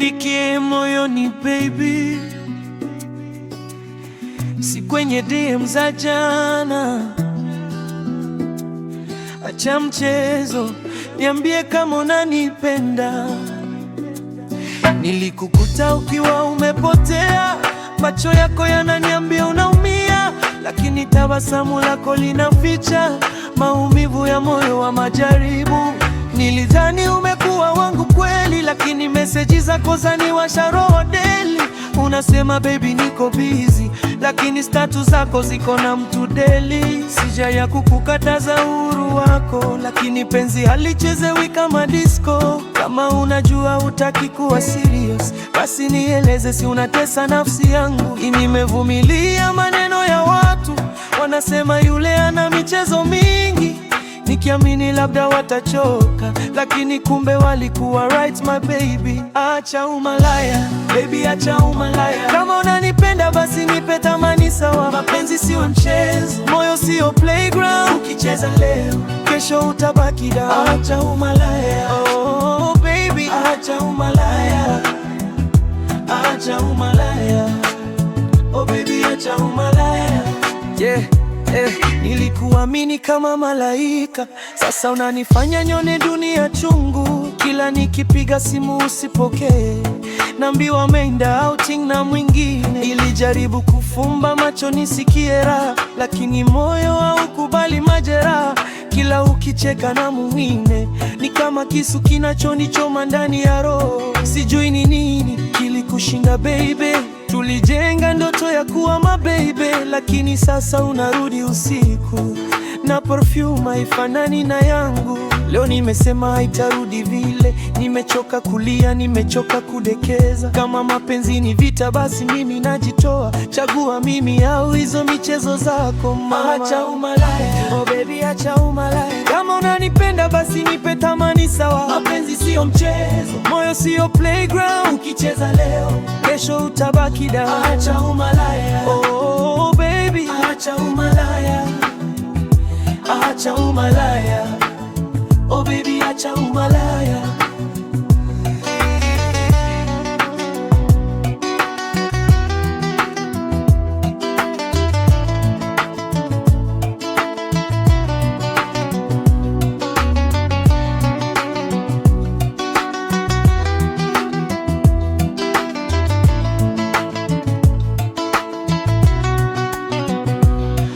Niandikie moyoni baby, si kwenye DM za jana. Acha mchezo, niambie kama unanipenda. Nilikukuta ukiwa umepotea, macho yako yananiambia unaumia, lakini tabasamu lako linaficha maumivu ya moyo wa majaribu. Nilidhani umekuwa wangu kweli, lakini meseji zako zaniwasha roho deli. Unasema baby niko busy, lakini status zako ziko na mtu deli. Sijaya kukukataza uhuru wako, lakini penzi halichezewi kama disco. Kama unajua hutaki kuwa serious, basi nieleze, si unatesa nafsi yangu. Nimevumilia maneno ya watu, wanasema yule ana michezo mingi, nikiamini labda watachoka, lakini kumbe walikuwa right my baby. Acha umalaya baby, acha umalaya. Kama unanipenda basi nipe thamani sawa. Mapenzi sio mchezo, moyo sio playground. Ukicheza leo, kesho utabaki down. Acha umalaya, oh baby, acha umalaya. Acha umalaya, oh baby, acha umalaya. Yeah. Nilikuamini kama malaika, sasa unanifanya nyone dunia chungu. Kila nikipiga simu usipokee, naambiwa umeenda outing na mwingine. Ilijaribu kufumba macho nisikie raha, lakini moyo haukubali majeraha. Kila ukicheka na mwingine ni kama kisu kinachonichoma ndani ya roho. Sijui ni nini kilikushinda baby, tulijenga ndoto ya kuwa mababy, lakini sasa unarudi usiku na perfume haifanani na yangu. Leo nimesema haitarudi vile, nimechoka kulia, nimechoka kudekeza. Kama mapenzi ni vita, basi mimi najitoa. Chagua mimi au hizo michezo zako mama. Acha umalaya, oh baby, acha umalaya. Kama unanipenda basi nipe thamani sawa. Mapenzi sio mchezo, moyo sio playground. Ukicheza leo, kesho utabaki down. Acha umalaya, oh baby, acha umalaya. Acha umalaya, oh baby, acha umalaya.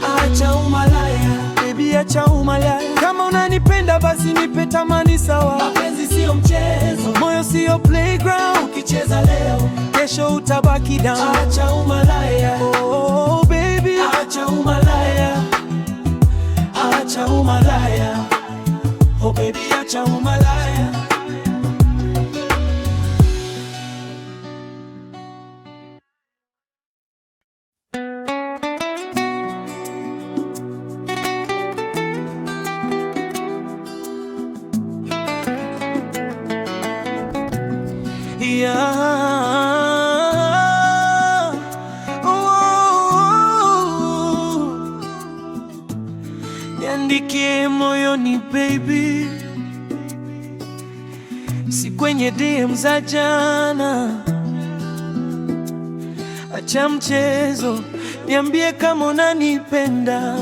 Acha umalaya, baby, acha umalaya. Kama unanipenda basi nipe thamani sawa. Mapenzi sio mchezo, moyo sio playground. Ukicheza leo, kesho utabaki down. Acha umalaya, oh baby, acha umalaya. Acha umalaya, oh baby, acha umalaya. Yeah. Niandikie moyoni baby, si kwenye DM za jana. Acha mchezo, niambie kama unanipenda.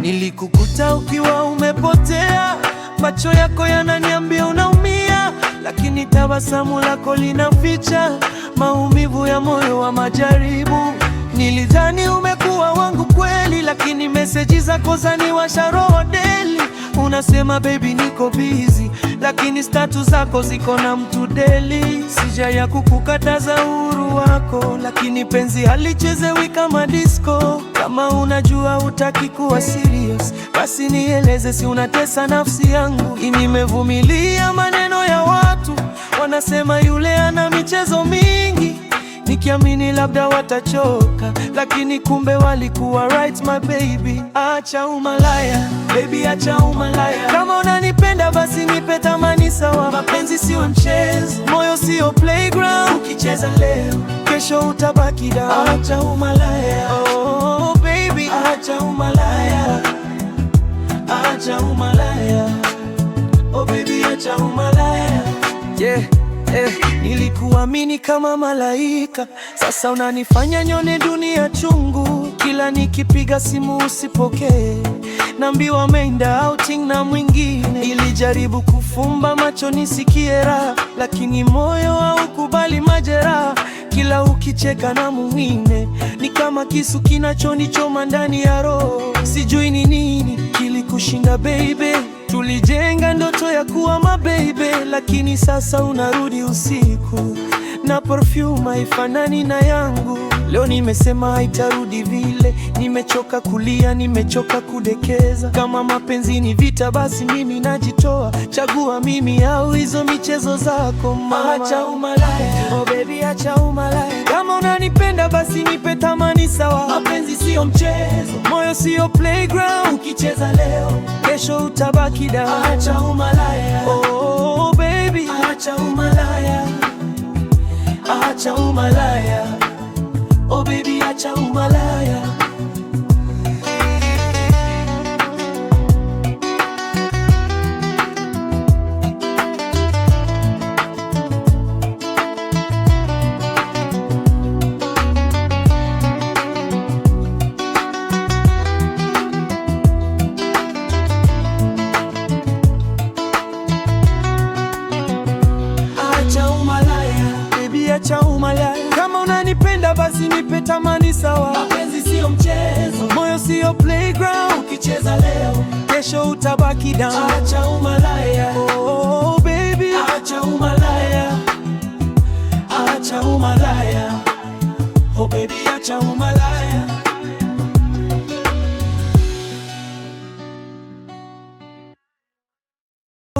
Nilikukuta ukiwa umepotea, macho yako yananiambia unaumia, lakini tabasamu lako linaficha maumivu ya moyo wa majaribu. Nilidhani umekuwa wangu kweli, lakini meseji zako zaniwasha roho deli. Unasema baby niko busy, lakini status zako ziko na mtu deli. Sijaya kukukataza uhuru wako, lakini penzi halichezewi kama disco. Kama unajua hutaki kuwa serious, basi nieleze, si unatesa nafsi yangu. Nimevumilia maneno ya watu, wanasema yule ana michezo mingi, nikiamini labda watachoka, lakini kumbe walikuwa right my baby. Acha umalaya baby, acha umalaya. Kama unanipenda basi nipe thamani sawa. Mapenzi sio mchezo, moyo sio playground. Ukicheza leo, kesho utabaki down. Acha umalaya, oh baby, acha umalaya. Acha umalaya, oh baby, acha umalaya. Yeah. Nilikuamini kama malaika, sasa unanifanya nione dunia chungu. Kila nikipiga simu usipokee, naambiwa ameenda outing na mwingine. Nilijaribu kufumba macho nisikie raha, lakini moyo haukubali majeraha. Kila ukicheka na mwingine ni kama kisu kinachonichoma ndani ya roho. Sijui ni nini kilikushinda baby, tulijenga ndoto ya kuwa mababy, lakini sasa unarudi usiku na perfume haifanani na yangu. Leo nimesema haitarudi vile, nimechoka kulia, nimechoka kudekeza. Kama mapenzi ni vita, basi mimi najitoa. Chagua mimi au hizo michezo zako mama. Acha umalaya, oh baby acha umalaya. Kama unanipenda basi nipe thamani sawa. Mapenzi sio mchezo, moyo sio playground. Ukicheza leo, kesho utabaki down. Acha umalaya, oh baby acha umalaya. Acha umalaya, oh baby acha umalaya. Acha umalaya, baby acha umalaya. Kama unanipenda basi nipe thamani sawa. Mapenzi sio mchezo, moyo sio playground. Ukicheza leo, kesho utabaki down. Acha umalaya, oh baby acha umalaya. Acha umalaya, oh baby acha umalaya.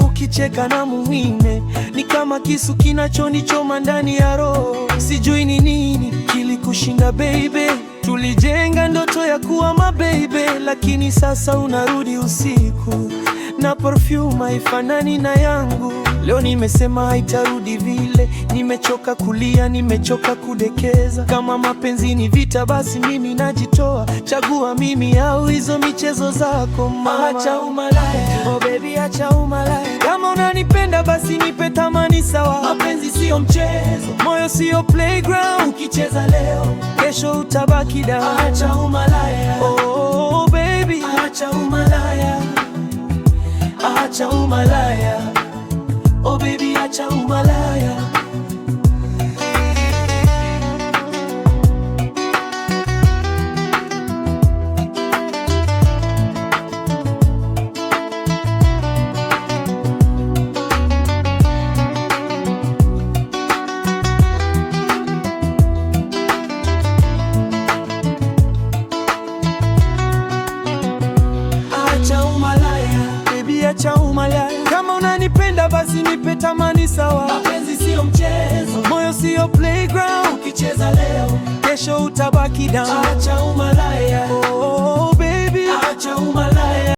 Ukicheka na mwingine ni kama kisu kinachonichoma ndani ya roho. Sijui ni nini kilikushinda baby, tulijenga ndoto ya kuwa mababy, lakini sasa unarudi usiku na perfume haifanani na yangu. Leo nimesema haitarudi vile, nimechoka kulia, nimechoka kudekeza. Kama mapenzi ni vita, basi mimi najitoa. Chagua mimi au hizo michezo zako mama. Acha umalaya, oh baby acha umalaya. Kama unanipenda basi nipe thamani sawa. Mapenzi sio mchezo, moyo sio playground. Ukicheza leo, kesho utabaki down. Acha umalaya, oh baby acha umalaya. Acha umalaya, oh baby acha umalaya. Acha umalaya, baby acha umalaya. Kama unanipenda basi nipe thamani sawa. Mapenzi sio mchezo, moyo sio playground. Ukicheza leo, kesho utabaki down. Acha umalaya, oh baby acha umalaya.